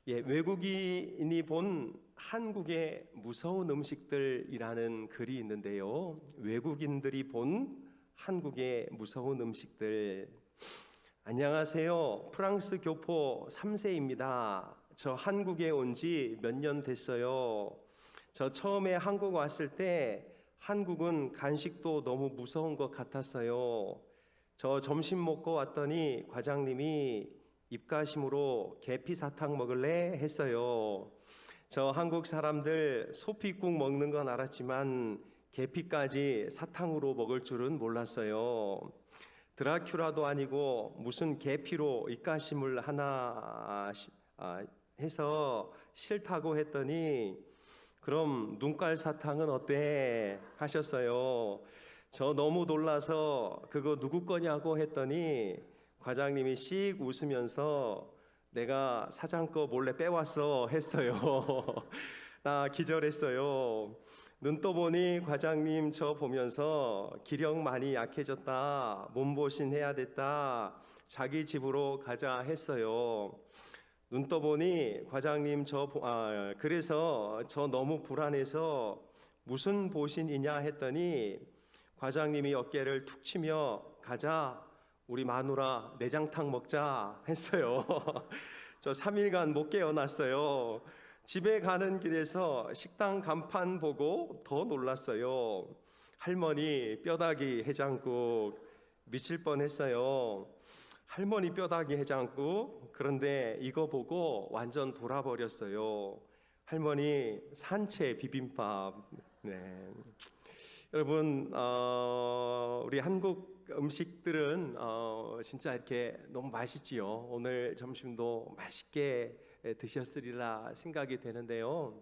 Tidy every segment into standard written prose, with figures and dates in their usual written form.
외국인이 본 한국의 무서운 음식들이라는 글이 있는데요. 외국인들이 본 한국의 무서운 음식들. 안녕하세요. 프랑스 교포 3세입니다. 저 한국에 온 지 몇 년 됐어요. 저 처음에 한국 왔을 때 한국은 간식도 너무 무서운 것 같았어요. 저 점심 먹고 왔더니 과장님이 입가심으로 계피 사탕 먹을래 했어요. 저 한국 사람들 소피국 먹는 건 알았지만 계피까지 사탕으로 먹을 줄은 몰랐어요. 드라큘라도 아니고 무슨 계피로 입가심을 하나 해서 싫다고 했더니 그럼 눈깔 사탕은 어때 하셨어요. 저 너무 놀라서 그거 누구 거냐고 했더니 과장님이 씩 웃으면서 내가 사장 거 몰래 빼왔어 했어요. 나 기절했어요. 눈 떠보니 과장님 저 보면서 기력 많이 약해졌다, 몸보신 해야 됐다, 자기 집으로 가자 했어요. 눈 떠보니 과장님 그래서 저 너무 불안해서 무슨 보신이냐 했더니 과장님이 어깨를 툭 치며 가자, 우리 마누라 내장탕 먹자 했어요. 저 3일간 못 깨어났어요. 집에 가는 길에서 식당 간판 보고 더 놀랐어요. 할머니 뼈다귀 해장국. 미칠 뻔했어요. 할머니 뼈다귀 해장국. 그런데 이거 보고 완전 돌아버렸어요. 할머니 산채 비빔밥. 네. 여러분, 우리 한국 음식들은 진짜 이렇게 너무 맛있지요. 오늘 점심도 맛있게 드셨으리라 생각이 되는데요.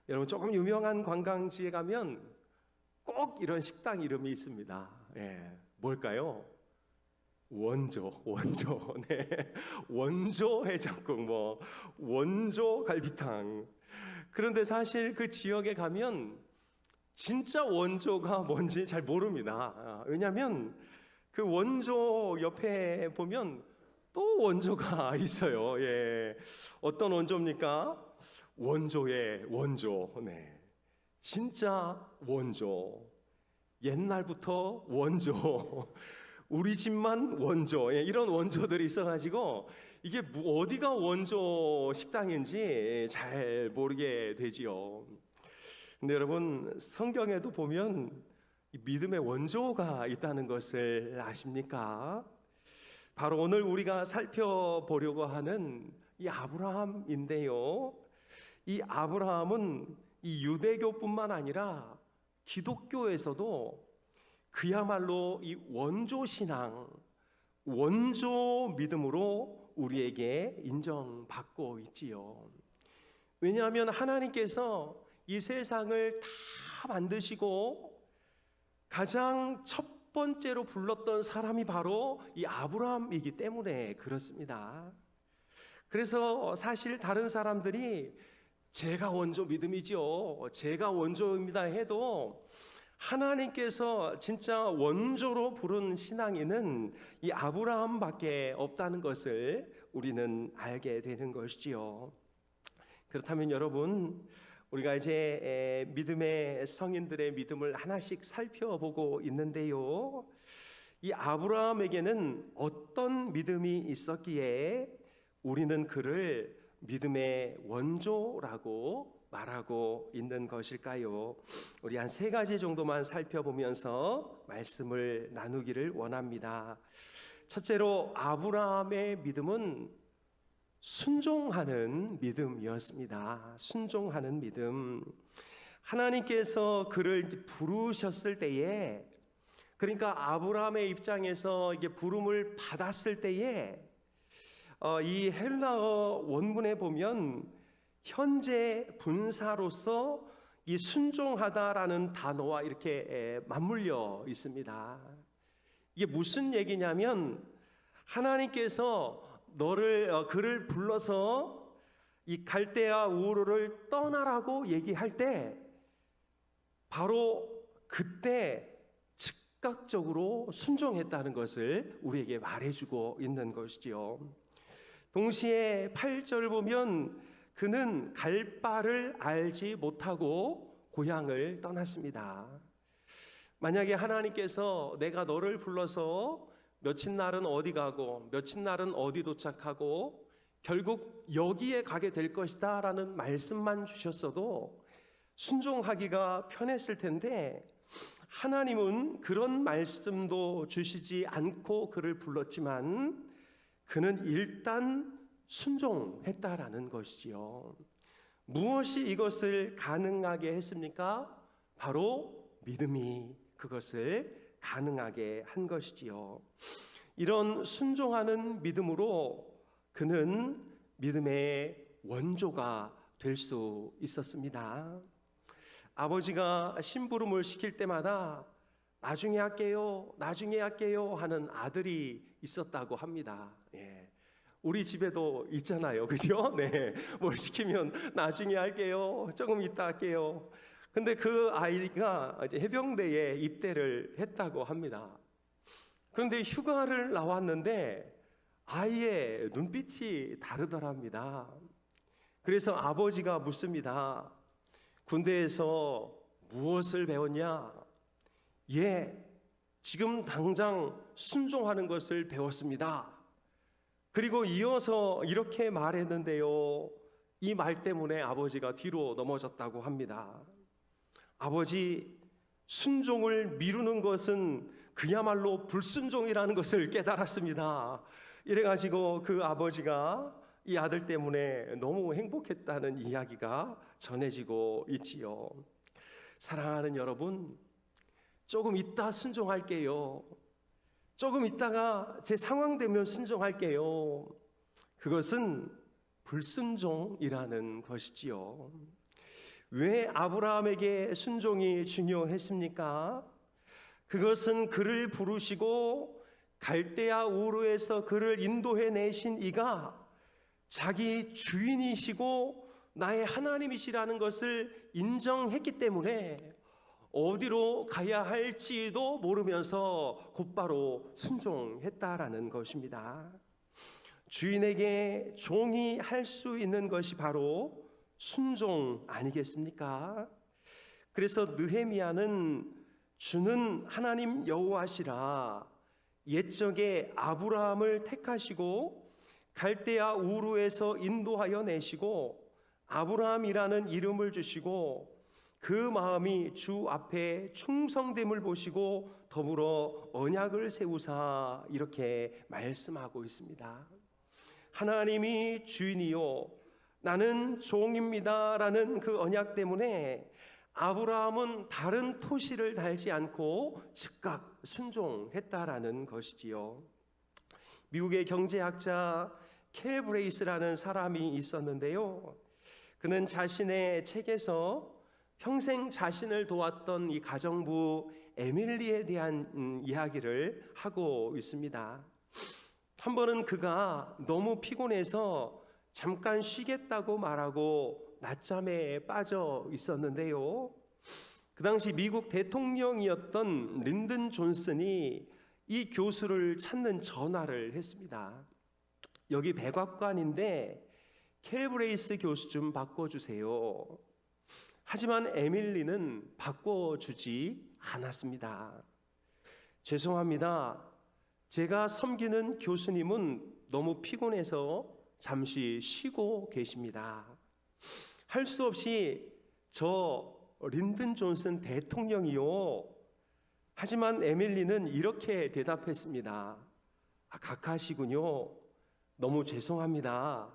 여러분, 조금 유명한 관광지에 가면 꼭 이런 식당 이름이 있습니다. 뭘까요? 원조. 네. 원조 해장국, 원조 갈비탕. 그런데 사실 그 지역에 가면 진짜 원조가 뭔지 잘 모릅니다. 왜냐하면 그 원조 옆에 보면 또 원조가 있어요. 어떤 원조입니까? 원조의 원조. 네. 진짜 원조. 옛날부터 원조. 우리 집만 원조. 이런 원조들이 있어가지고 이게 어디가 원조 식당인지 잘 모르게 되지요. 근데 여러분, 성경에도 보면 믿음의 원조가 있다는 것을 아십니까? 바로 오늘 우리가 살펴보려고 하는 이 아브라함인데요. 이 아브라함은 이 유대교뿐만 아니라 기독교에서도 그야말로 이 원조 신앙, 원조 믿음으로 우리에게 인정받고 있지요. 왜냐하면 하나님께서 이 세상을 다 만드시고 가장 첫 번째로 불렀던 사람이 바로 이 아브라함이기 때문에 그렇습니다. 그래서 사실 다른 사람들이 제가 원조 믿음이죠, 제가 원조입니다 해도 하나님께서 진짜 원조로 부른 신앙인은 이 아브라함밖에 없다는 것을 우리는 알게 되는 것이지요. 그렇다면 여러분, 우리가 이제 믿음의 성인들의 믿음을 하나씩 살펴보고 있는데요. 이 아브라함에게는 어떤 믿음이 있었기에 우리는 그를 믿음의 원조라고 말하고 있는 것일까요? 우리 한 3가지 정도만 살펴보면서 말씀을 나누기를 원합니다. 첫째로 아브라함의 믿음은 순종하는 믿음이었습니다. 순종하는 믿음. 하나님께서 그를 부르셨을 때에, 그러니까 아브라함의 입장에서 이게 부름을 받았을 때에 이 헬라어 원문에 보면 현재 분사로서 이 순종하다라는 단어와 이렇게 맞물려 있습니다. 이게 무슨 얘기냐면 하나님께서 그를 불러서 이 갈대아 우르를 떠나라고 얘기할 때 바로 그때 즉각적으로 순종했다는 것을 우리에게 말해주고 있는 것이지요. 동시에 8절을 보면 그는 갈 바를 알지 못하고 고향을 떠났습니다. 만약에 하나님께서 내가 너를 불러서 며칠 날은 어디 가고 며칠 날은 어디 도착하고 결국 여기에 가게 될 것이다 라는 말씀만 주셨어도 순종하기가 편했을 텐데, 하나님은 그런 말씀도 주시지 않고 그를 불렀지만 그는 일단 순종했다라는 것이지요. 무엇이 이것을 가능하게 했습니까? 바로 믿음이 그것을 가능하게 한 것이지요. 이런 순종하는 믿음으로 그는 믿음의 원조가 될 수 있었습니다. 아버지가 심부름을 시킬 때마다 나중에 할게요, 나중에 할게요 하는 아들이 있었다고 합니다. 우리 집에도 있잖아요, 그죠? 네, 뭘 시키면 나중에 할게요, 조금 이따 할게요. 근데 그 아이가 이제 해병대에 입대를 했다고 합니다. 그런데 휴가를 나왔는데 아이의 눈빛이 다르더랍니다. 그래서 아버지가 묻습니다. 군대에서 무엇을 배웠냐? 지금 당장 순종하는 것을 배웠습니다. 그리고 이어서 이렇게 말했는데요, 이 말 때문에 아버지가 뒤로 넘어졌다고 합니다. 아버지, 순종을 미루는 것은 그야말로 불순종이라는 것을 깨달았습니다. 이래가지고 그 아버지가 이 아들 때문에 너무 행복했다는 이야기가 전해지고 있지요. 사랑하는 여러분, 조금 이따 순종할게요, 조금 이따가 제 상황 되면 순종할게요, 그것은 불순종이라는 것이지요. 왜 아브라함에게 순종이 중요했습니까? 그것은 그를 부르시고 갈대아 우르에서 그를 인도해 내신 이가 자기 주인이시고 나의 하나님이시라는 것을 인정했기 때문에 어디로 가야 할지도 모르면서 곧바로 순종했다라는 것입니다. 주인에게 종이 할 수 있는 것이 바로 순종 아니겠습니까? 그래서 느헤미야는 주는 하나님 여호와시라 옛적에 아브라함을 택하시고 갈대아 우르에서 인도하여 내시고 아브라함이라는 이름을 주시고 그 마음이 주 앞에 충성됨을 보시고 더불어 언약을 세우사 이렇게 말씀하고 있습니다. 하나님이 주인이요 나는 종입니다 라는 그 언약 때문에 아브라함은 다른 토시를 달지 않고 즉각 순종했다라는 것이지요. 미국의 경제학자 켈 브레이스라는 사람이 있었는데요, 그는 자신의 책에서 평생 자신을 도왔던 이 가정부 에밀리에 대한 이야기를 하고 있습니다. 한 번은 그가 너무 피곤해서 잠깐 쉬겠다고 말하고 낮잠에 빠져 있었는데요, 그 당시 미국 대통령이었던 린든 존슨이 이 교수를 찾는 전화를 했습니다. 여기 백악관인데 켈 브레이스 교수 좀 바꿔주세요. 하지만 에밀리는 바꿔주지 않았습니다. 죄송합니다, 제가 섬기는 교수님은 너무 피곤해서 잠시 쉬고 계십니다. 할 수 없이 저 린든 존슨 대통령이요. 하지만 에밀리는 이렇게 대답했습니다. 각하시군요. 너무 죄송합니다.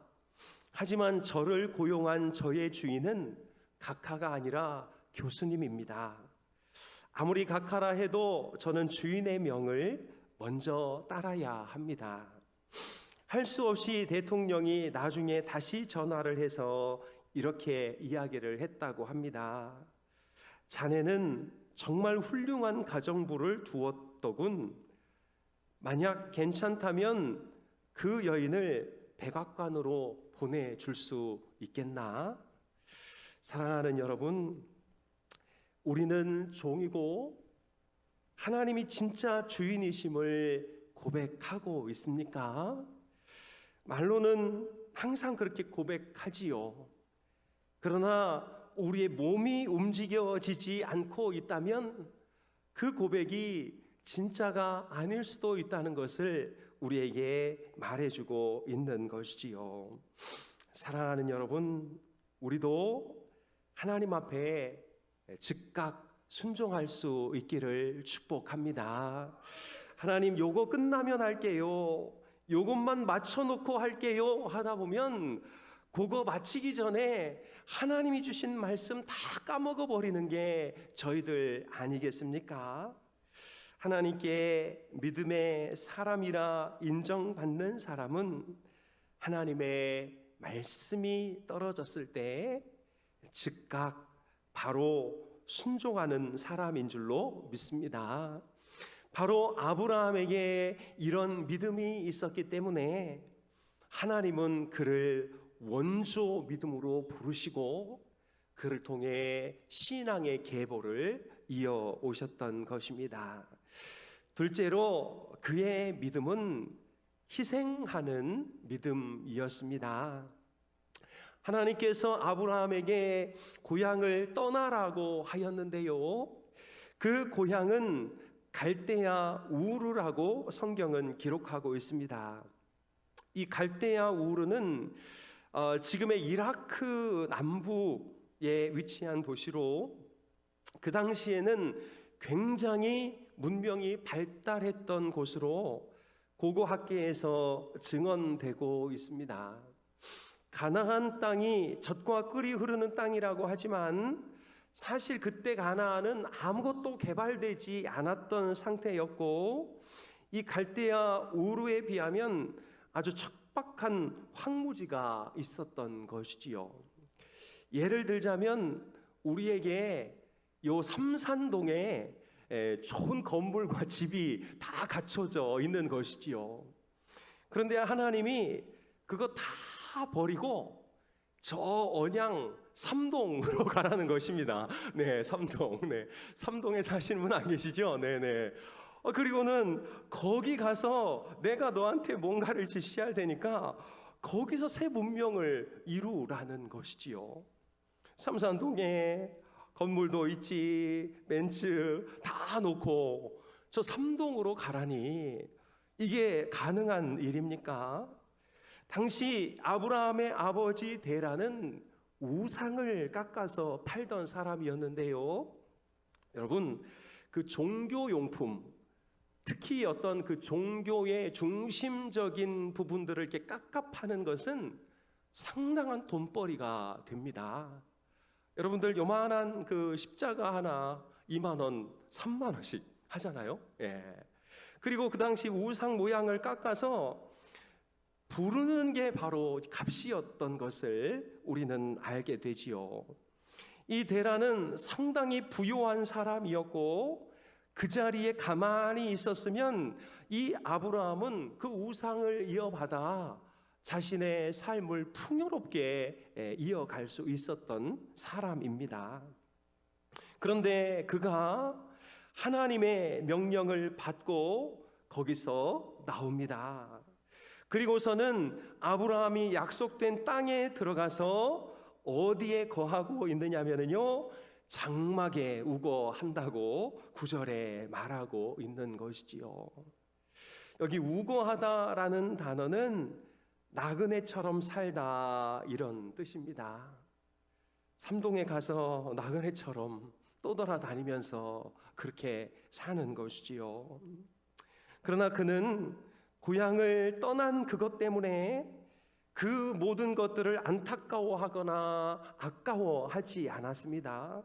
하지만 저를 고용한 저의 주인은 각하가 아니라 교수님입니다. 아무리 각하라 해도 저는 주인의 명을 먼저 따라야 합니다. 할 수 없이 대통령이 나중에 다시 전화를 해서 이렇게 이야기를 했다고 합니다. 자네는 정말 훌륭한 가정부를 두었더군. 만약 괜찮다면 그 여인을 백악관으로 보내줄 수 있겠나? 사랑하는 여러분, 우리는 종이고 하나님이 진짜 주인이심을 고백하고 있습니까? 말로는 항상 그렇게 고백하지요. 그러나 우리의 몸이 움직여지지 않고 있다면 그 고백이 진짜가 아닐 수도 있다는 것을 우리에게 말해주고 있는 것이지요. 사랑하는 여러분, 우리도 하나님 앞에 즉각 순종할 수 있기를 축복합니다. 하나님, 요거 끝나면 할게요, 요것만 맞춰놓고 할게요 하다 보면 그거 마치기 전에 하나님이 주신 말씀 다 까먹어 버리는 게 저희들 아니겠습니까? 하나님께 믿음의 사람이라 인정받는 사람은 하나님의 말씀이 떨어졌을 때 즉각 바로 순종하는 사람인 줄로 믿습니다. 바로 아브라함에게 이런 믿음이 있었기 때문에 하나님은 그를 원조 믿음으로 부르시고 그를 통해 신앙의 계보를 이어 오셨던 것입니다. 둘째로 그의 믿음은 희생하는 믿음이었습니다. 하나님께서 아브라함에게 고향을 떠나라고 하였는데요, 그 고향은 갈대아 우르라고 성경은 기록하고 있습니다. 이 갈대아 우르는 지금의 이라크 남부에 위치한 도시로 그 당시에는 굉장히 문명이 발달했던 곳으로 고고학계에서 증언되고 있습니다. 가나안 땅이 젖과 꿀이 흐르는 땅이라고 하지만 사실 그때 가나안은 아무것도 개발되지 않았던 상태였고 이 갈대아 우르에 비하면 아주 척박한 황무지가 있었던 것이지요. 예를 들자면 우리에게 요 삼산동에 좋은 건물과 집이 다 갖춰져 있는 것이지요. 그런데 하나님이 그거 다 버리고 저 언양 삼동으로 가라는 것입니다. 네, 삼동. 네, 삼동에 사시는 분 안 계시죠? 네, 네. 그리고는 거기 가서 내가 너한테 뭔가를 지시할 테니까 거기서 새 문명을 이루라는 것이지요. 삼산동에 건물도 있지, 벤츠 다 놓고 저 삼동으로 가라니 이게 가능한 일입니까? 당시 아브라함의 아버지 데라는 우상을 깎아서 팔던 사람이었는데요, 여러분, 그 종교용품, 특히 어떤 그 종교의 중심적인 부분들을 이렇게 깎아 파는 것은 상당한 돈벌이가 됩니다. 여러분들 요만한 그 십자가 하나 2만 원, 3만 원씩 하잖아요. 예. 그리고 그 당시 우상 모양을 깎아서 부르는 게 바로 값이었던 것을 우리는 알게 되지요. 이 데라는 상당히 부유한 사람이었고 그 자리에 가만히 있었으면 이 아브라함은 그 우상을 이어받아 자신의 삶을 풍요롭게 이어갈 수 있었던 사람입니다. 그런데 그가 하나님의 명령을 받고 거기서 나옵니다. 그리고서는 아브라함이 약속된 땅에 들어가서 어디에 거하고 있느냐면요, 장막에 우거한다고 9절에 말하고 있는 것이지요. 여기 우거하다라는 단어는 나그네처럼 살다 이런 뜻입니다. 삼동에 가서 나그네처럼 떠돌아다니면서 그렇게 사는 것이지요. 그러나 그는 고향을 떠난 그것 때문에 그 모든 것들을 안타까워하거나 아까워하지 않았습니다.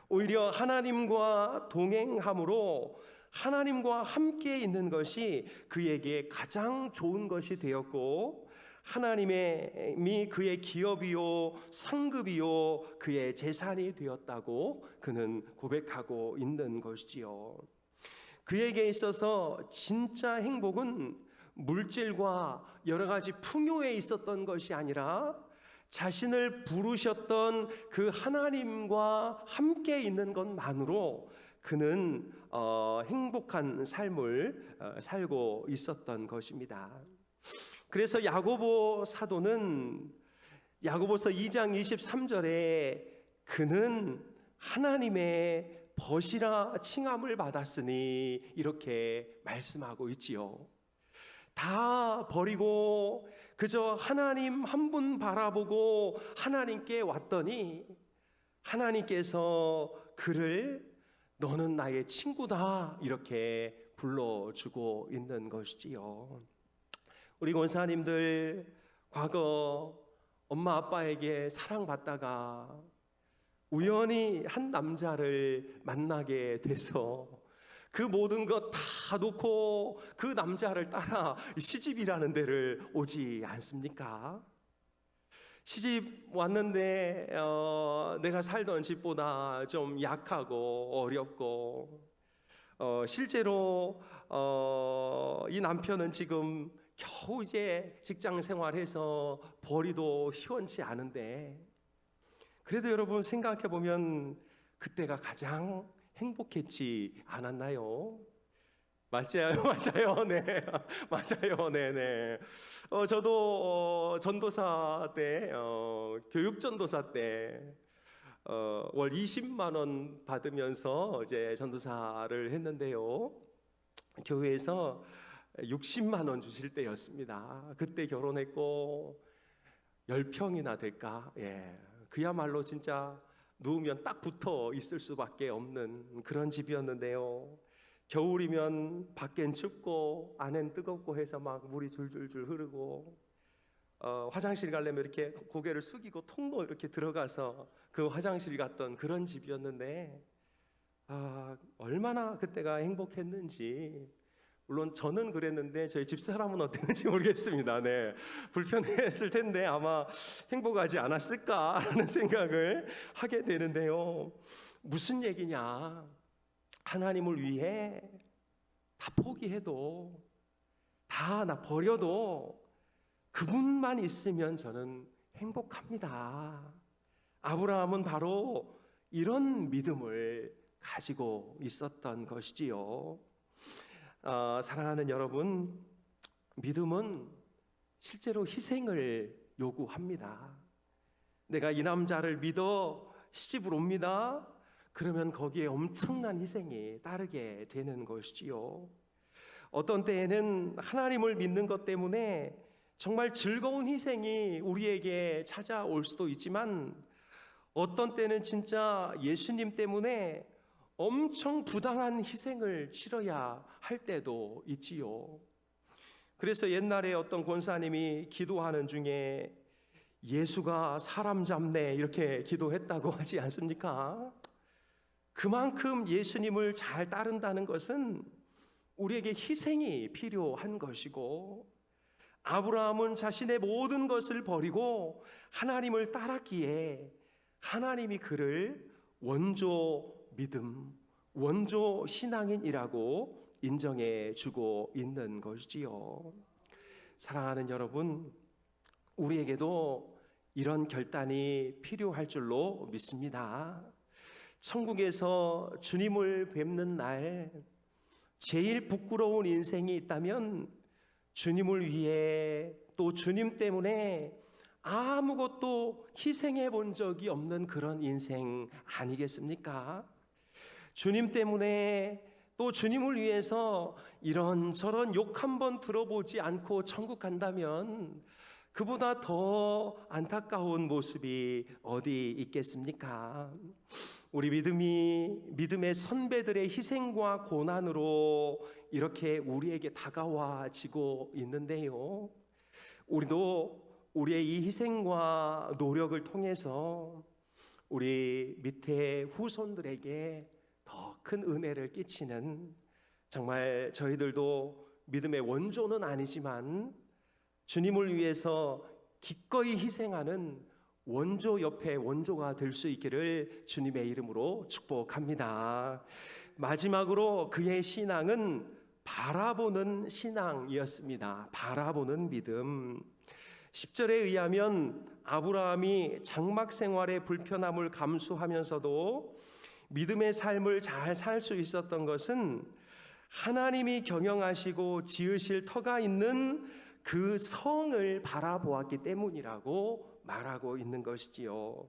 오히려 하나님과 동행함으로 하나님과 함께 있는 것이 그에게 가장 좋은 것이 되었고, 하나님이 그의 기업이요 상급이요 그의 재산이 되었다고 그는 고백하고 있는 것이지요. 그에게 있어서 진짜 행복은 물질과 여러 가지 풍요에 있었던 것이 아니라 자신을 부르셨던 그 하나님과 함께 있는 것만으로 그는 행복한 삶을 살고 있었던 것입니다. 그래서 야고보 사도는 야고보서 2장 23절에 그는 하나님의 벗이라 칭함을 받았으니 이렇게 말씀하고 있지요. 다 버리고 그저 하나님 한 분 바라보고 하나님께 왔더니 하나님께서 그를 너는 나의 친구다 이렇게 불러주고 있는 것이지요. 우리 권사님들 과거 엄마 아빠에게 사랑받다가 우연히 한 남자를 만나게 돼서 그 모든 것 다 놓고 그 남자를 따라 시집이라는 데를 오지 않습니까? 시집 왔는데 내가 살던 집보다 좀 약하고 어렵고 실제로 이 남편은 지금 겨우 이제 직장 생활해서 벌이도 시원치 않은데 그래도 여러분 생각해 보면 그때가 가장 행복했지 않았나요? 맞아요, 맞아요, 네, 맞아요, 네, 네. 저도 전도사 때, 교육 전도사 때 월 20만 원 받으면서 이제 전도사를 했는데요. 교회에서 60만 원 주실 때였습니다. 그때 결혼했고 10평이나 될까? 예, 그야말로 진짜 누우면 딱 붙어 있을 수밖에 없는 그런 집이었는데요. 겨울이면 밖엔 춥고 안엔 뜨겁고 해서 막 물이 줄줄줄 흐르고 화장실 가려면 이렇게 고개를 숙이고 통로 이렇게 들어가서 그 화장실 갔던 그런 집이었는데 얼마나 그때가 행복했는지. 물론 저는 그랬는데 저희 집사람은 어땠는지 모르겠습니다. 네, 불편했을 텐데 아마 행복하지 않았을까라는 생각을 하게 되는데요. 무슨 얘기냐? 하나님을 위해 다 포기해도 다 나 버려도 그분만 있으면 저는 행복합니다. 아브라함은 바로 이런 믿음을 가지고 있었던 것이지요. 사랑하는 여러분, 믿음은 실제로 희생을 요구합니다. 내가 이 남자를 믿어 시집을 옵니다. 그러면 거기에 엄청난 희생이 따르게 되는 것이지요. 어떤 때에는 하나님을 믿는 것 때문에 정말 즐거운 희생이 우리에게 찾아올 수도 있지만 어떤 때는 진짜 예수님 때문에 엄청 부당한 희생을 치러야 할 때도 있지요. 그래서 옛날에 어떤 권사님이 기도하는 중에 예수가 사람 잡네 이렇게 기도했다고 하지 않습니까? 그만큼 예수님을 잘 따른다는 것은 우리에게 희생이 필요한 것이고 아브라함은 자신의 모든 것을 버리고 하나님을 따랐기에 하나님이 그를 원조 믿음, 원조 신앙인이라고 인정해 주고 있는 것이지요. 사랑하는 여러분, 우리에게도 이런 결단이 필요할 줄로 믿습니다. 천국에서 주님을 뵙는 날 제일 부끄러운 인생이 있다면 주님을 위해 또 주님 때문에 아무것도 희생해 본 적이 없는 그런 인생 아니겠습니까? 주님 때문에 또 주님을 위해서 이런저런 욕 한번 들어보지 않고 천국 간다면 그보다 더 안타까운 모습이 어디 있겠습니까? 우리 믿음의 선배들의 희생과 고난으로 이렇게 우리에게 다가와지고 있는데요. 우리도 우리의 이 희생과 노력을 통해서 우리 밑에 후손들에게 더 큰 은혜를 끼치는, 정말 저희들도 믿음의 원조는 아니지만 주님을 위해서 기꺼이 희생하는 원조 옆에 원조가 될 수 있기를 주님의 이름으로 축복합니다. 마지막으로 그의 신앙은 바라보는 신앙이었습니다. 바라보는 믿음. 10절에 의하면 아브라함이 장막 생활의 불편함을 감수하면서도 믿음의 삶을 잘 살 수 있었던 것은 하나님이 경영하시고 지으실 터가 있는 그 성을 바라보았기 때문이라고 말하고 있는 것이지요.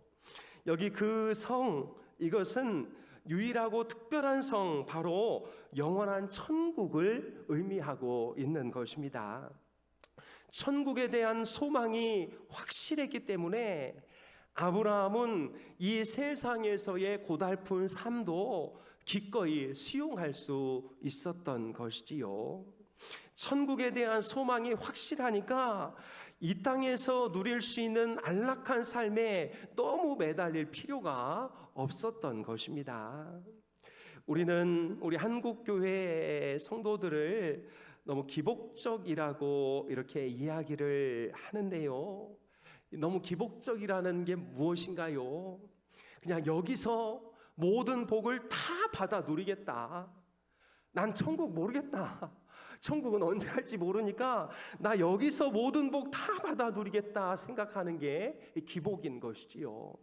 여기 그 성, 이것은 유일하고 특별한 성, 바로 영원한 천국을 의미하고 있는 것입니다. 천국에 대한 소망이 확실했기 때문에 아브라함은 이 세상에서의 고달픈 삶도 기꺼이 수용할 수 있었던 것이지요. 천국에 대한 소망이 확실하니까 이 땅에서 누릴 수 있는 안락한 삶에 너무 매달릴 필요가 없었던 것입니다. 우리는 우리 한국교회 성도들을 너무 기복적이라고 이렇게 이야기를 하는데요. 너무 기복적이라는 게 무엇인가요? 그냥 여기서 모든 복을 다 받아 누리겠다. 난 천국 모르겠다. 천국은 언제 갈지 모르니까 나 여기서 모든 복 다 받아 누리겠다 생각하는 게 기복인 것이지요.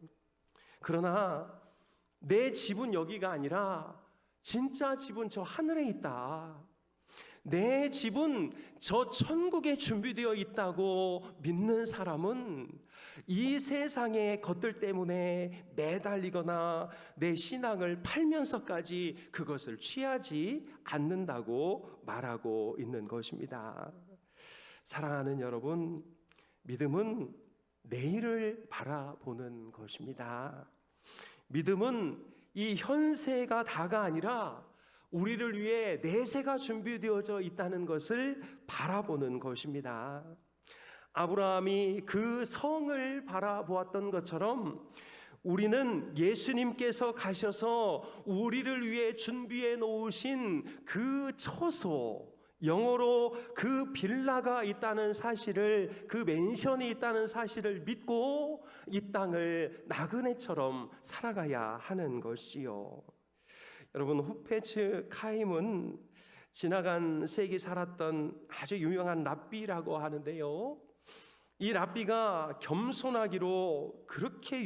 그러나 내 집은 여기가 아니라 진짜 집은 저 하늘에 있다. 내 집은 저 천국에 준비되어 있다고 믿는 사람은 이 세상의 것들 때문에 매달리거나 내 신앙을 팔면서까지 그것을 취하지 않는다고 말하고 있는 것입니다. 사랑하는 여러분, 믿음은 내일을 바라보는 것입니다. 믿음은 이 현세가 다가 아니라 우리를 위해 내세가 준비되어져 있다는 것을 바라보는 것입니다. 아브라함이 그 성을 바라보았던 것처럼 우리는 예수님께서 가셔서 우리를 위해 준비해 놓으신 그 처소, 영어로 그 빌라가 있다는 사실을, 그 맨션이 있다는 사실을 믿고 이 땅을 나그네처럼 살아가야 하는 것이요. 여러분, 후페츠 카임은 지나간 세기 살았던 아주 유명한 랍비라고 하는데요. 이 랍비가 겸손하기로 그렇게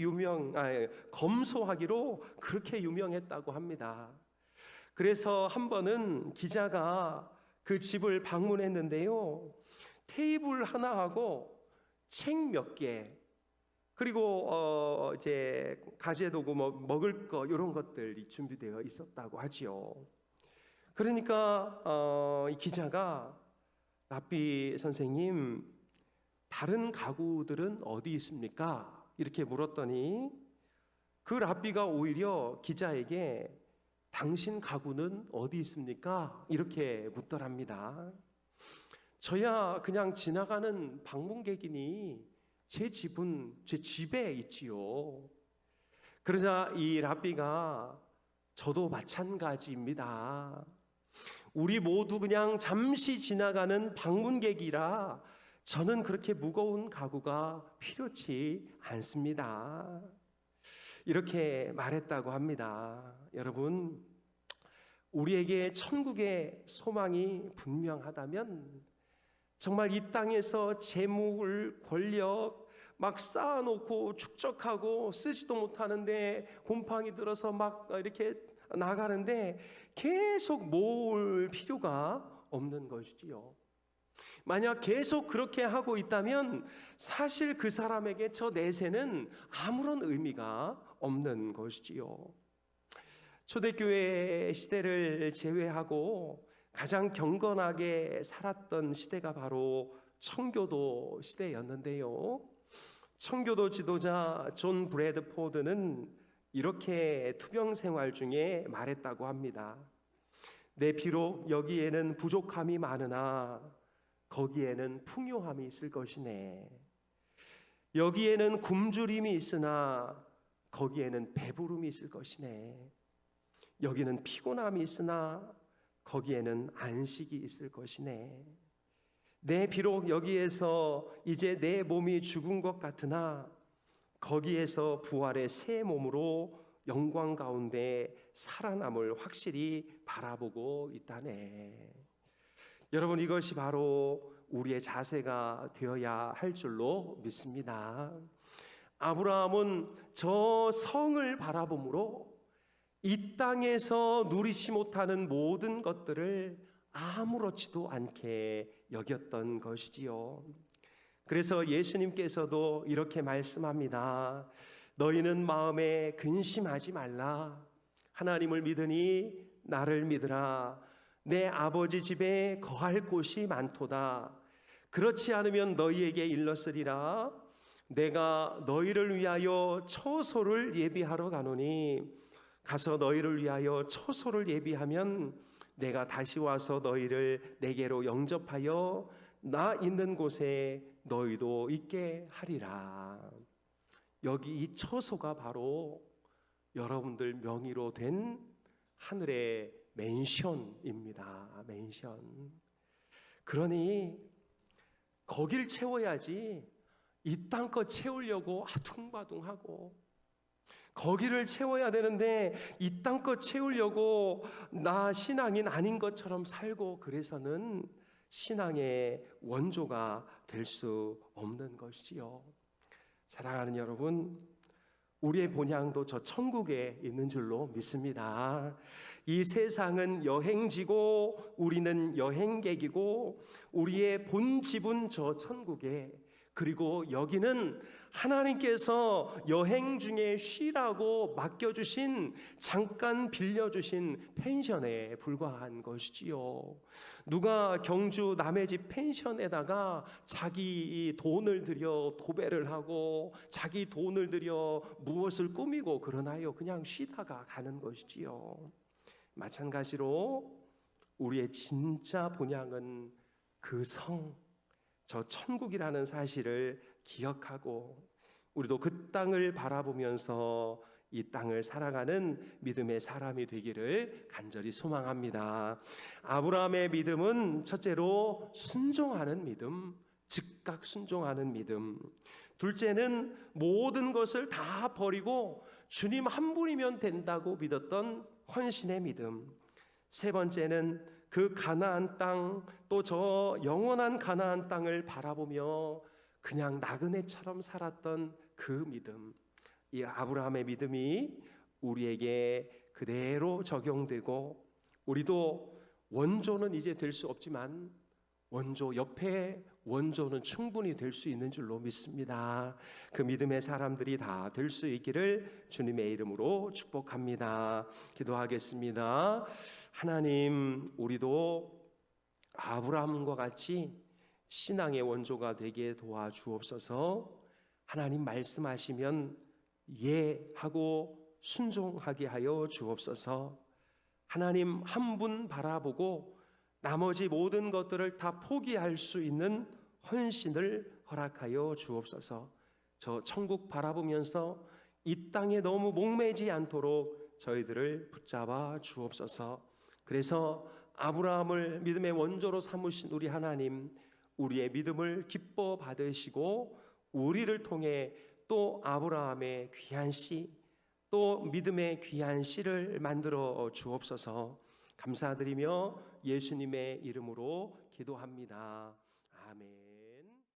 검소하기로 그렇게 유명했다고 합니다. 그래서 한 번은 기자가 그 집을 방문했는데요. 테이블 하나하고 책 몇 개, 그리고 이제 가재도구 먹을 거 이런 것들이 준비되어 있었다고 하지요. 그러니까 이 기자가 랍비 선생님, 다른 가구들은 어디 있습니까? 이렇게 물었더니 그 랍비가 오히려 기자에게 당신 가구는 어디 있습니까? 이렇게 묻더랍니다. 저야 그냥 지나가는 방문객이니 제 집은 제 집에 있지요. 그러자 이 랍비가 저도 마찬가지입니다. 우리 모두 그냥 잠시 지나가는 방문객이라 저는 그렇게 무거운 가구가 필요치 않습니다. 이렇게 말했다고 합니다. 여러분, 우리에게 천국의 소망이 분명하다면 정말 이 땅에서 재물, 권력 막 쌓아놓고 축적하고 쓰지도 못하는데 곰팡이 들어서 막 이렇게 나가는데 계속 모을 필요가 없는 것이지요. 만약 계속 그렇게 하고 있다면 사실 그 사람에게 저 내세는 아무런 의미가 없는 것이지요. 초대교회 시대를 제외하고 가장 경건하게 살았던 시대가 바로 청교도 시대였는데요. 청교도 지도자 존 브래드포드는 이렇게 투병 생활 중에 말했다고 합니다. 내 비록 여기에는 부족함이 많으나 거기에는 풍요함이 있을 것이네. 여기에는 굶주림이 있으나 거기에는 배부름이 있을 것이네. 여기는 피곤함이 있으나 거기에는 안식이 있을 것이네. 내 비록 여기에서 이제 내 몸이 죽은 것 같으나 거기에서 부활의 새 몸으로 영광 가운데 살아남을 확실히 바라보고 있다네. 여러분, 이것이 바로 우리의 자세가 되어야 할 줄로 믿습니다. 아브라함은 저 성을 바라봄으로 이 땅에서 누리지 못하는 모든 것들을 아무렇지도 않게 여겼던 것이지요. 그래서 예수님께서도 이렇게 말씀합니다. 너희는 마음에 근심하지 말라. 하나님을 믿으니 나를 믿으라. 내 아버지 집에 거할 곳이 많도다. 그렇지 않으면 너희에게 일렀으리라. 내가 너희를 위하여 처소를 예비하러 가노니 가서 너희를 위하여 처소를 예비하면 내가 다시 와서 너희를 내게로 영접하여 나 있는 곳에 너희도 있게 하리라. 여기 이 처소가 바로 여러분들 명의로 된 하늘의 맨션입니다. 맨션. 그러니 거길 채워야지 이 땅껏 채우려고 아둥바둥하고, 거기를 채워야 되는데 이 땅껏 채우려고 나 신앙인 아닌 것처럼 살고, 그래서는 신앙의 원조가 될 수 없는 것이지요. 사랑하는 여러분, 우리의 본향도 저 천국에 있는 줄로 믿습니다. 이 세상은 여행지고 우리는 여행객이고, 우리의 본집은 저 천국에, 그리고 여기는 하나님께서 여행 중에 쉬라고 맡겨주신, 잠깐 빌려주신 펜션에 불과한 것이지요. 누가 경주 남의 집 펜션에다가 자기 돈을 들여 도배를 하고 자기 돈을 들여 무엇을 꾸미고 그러나요? 그냥 쉬다가 가는 것이지요. 마찬가지로 우리의 진짜 본향은 그 성, 저 천국이라는 사실을 기억하고, 우리도 그 땅을 바라보면서 이 땅을 살아가는 믿음의 사람이 되기를 간절히 소망합니다. 아브라함의 믿음은 첫째로 순종하는 믿음, 즉각 순종하는 믿음. 둘째는 모든 것을 다 버리고 주님 한 분이면 된다고 믿었던 헌신의 믿음. 세 번째는 그 가나안 땅, 또 저 영원한 가나안 땅을 바라보며 그냥 나그네처럼 살았던 그 믿음. 이 아브라함의 믿음이 우리에게 그대로 적용되고, 우리도 원조는 이제 될 수 없지만 원조 옆에 원조는 충분히 될 수 있는 줄로 믿습니다. 그 믿음의 사람들이 다 될 수 있기를 주님의 이름으로 축복합니다. 기도하겠습니다. 하나님, 우리도 아브라함과 같이 신앙의 원조가 되게 도와주옵소서. 하나님 말씀하시면 예 하고 순종하게 하여 주옵소서. 하나님 한 분 바라보고 나머지 모든 것들을 다 포기할 수 있는 헌신을 허락하여 주옵소서. 저 천국 바라보면서 이 땅에 너무 목매지 않도록 저희들을 붙잡아 주옵소서. 그래서 아브라함을 믿음의 원조로 삼으신 우리 하나님, 우리의 믿음을 기뻐 받으시고 우리를 통해 또 아브라함의 귀한 씨, 또 믿음의 귀한 씨를 만들어 주옵소서. 감사드리며 예수님의 이름으로 기도합니다. 아멘.